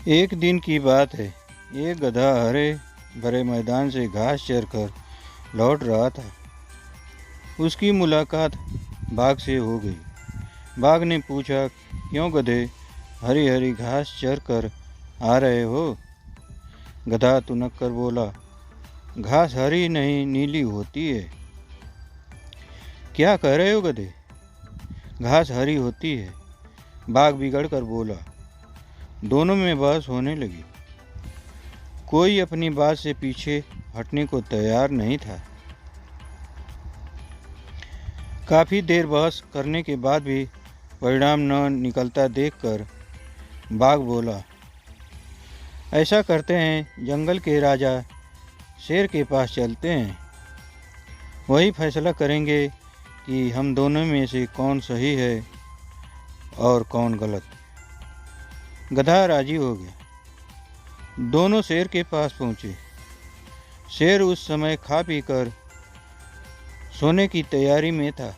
एक दिन की बात है। एक गधा हरे भरे मैदान से घास चर कर लौट रहा था। उसकी मुलाकात बाघ से हो गई। बाघ ने पूछा, क्यों गधे, हरी हरी घास चर कर आ रहे हो? गधा तुनक कर बोला, घास हरी नहीं नीली होती है। क्या कह रहे हो गधे, घास हरी होती है। बाघ बिगड़ कर बोला। दोनों में बहस होने लगी। कोई अपनी बात से पीछे हटने को तैयार नहीं था। काफ़ी देर बहस करने के बाद भी परिणाम न निकलता देखकर बाघ बोला, ऐसा करते हैं, जंगल के राजा शेर के पास चलते हैं। वही फैसला करेंगे कि हम दोनों में से कौन सही है और कौन गलत। गधा राजी हो गया। दोनों शेर के पास पहुँचे। शेर उस समय खा पी कर सोने की तैयारी में था।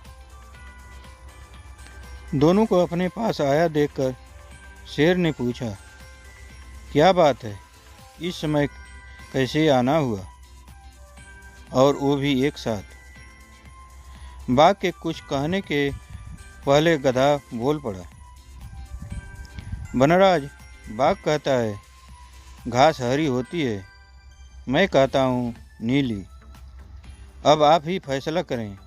दोनों को अपने पास आया देखकर शेर ने पूछा, क्या बात है, इस समय कैसे आना हुआ, और वो भी एक साथ? बाघ के कुछ कहने के पहले गधा बोल पड़ा, वनराज, बाघ कहता है घास हरी होती है, मैं कहता हूँ नीली। अब आप ही फैसला करें।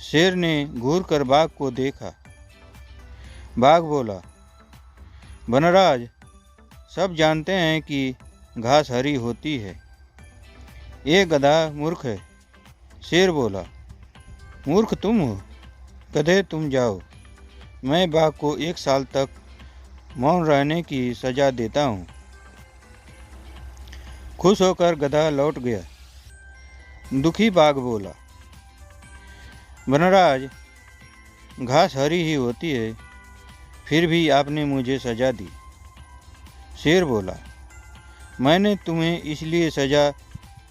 शेर ने घूर कर बाघ को देखा। बाघ बोला, वनराज, सब जानते हैं कि घास हरी होती है। ये गधा मूर्ख है। शेर बोला, मूर्ख तुम हो? गधे तुम जाओ, मैं बाघ को 1 साल तक मौन रहने की सजा देता हूँ। खुश होकर गधा लौट गया। दुखी बाघ बोला, वनराज, घास हरी ही होती है, फिर भी आपने मुझे सजा दी। शेर बोला, मैंने तुम्हें इसलिए सजा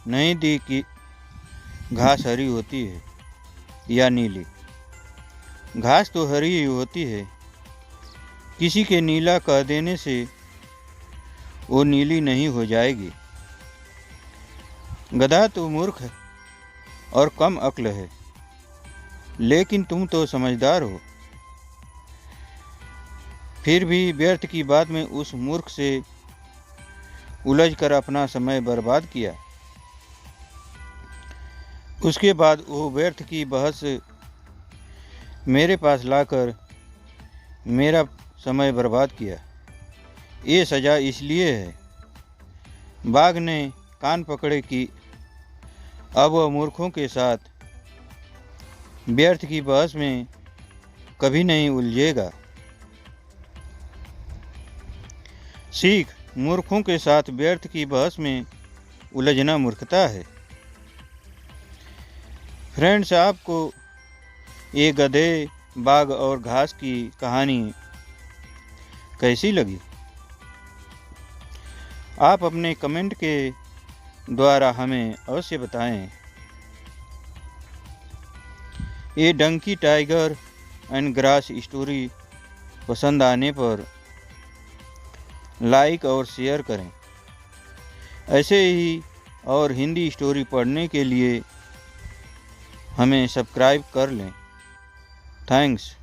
नहीं दी कि घास हरी होती है या नीली। घास तो हरी ही होती है। किसी के नीला कह देने से वो नीली नहीं हो जाएगी। गधा तो मूर्ख है और कम अक्ल है, लेकिन तुम तो समझदार हो। फिर भी व्यर्थ की बात में उस मूर्ख से उलझकर अपना समय बर्बाद किया। उसके बाद वो व्यर्थ की बहस मेरे पास लाकर मेरा समय बर्बाद किया। ये सज़ा इसलिए है। बाघ ने कान पकड़े कि अब वह मूर्खों के साथ व्यर्थ की बहस में कभी नहीं उलझेगा। सीख, मूर्खों के साथ व्यर्थ की बहस में उलझना मूर्खता है। फ्रेंड्स, आपको ये गधे, बाघ और घास की कहानी कैसी लगी? आप अपने कमेंट के द्वारा हमें अवश्य बताएं। ये donkey tiger and grass story पसंद आने पर लाइक और शेयर करें। ऐसे ही और हिंदी स्टोरी पढ़ने के लिए हमें सब्सक्राइब कर लें। थैंक्स।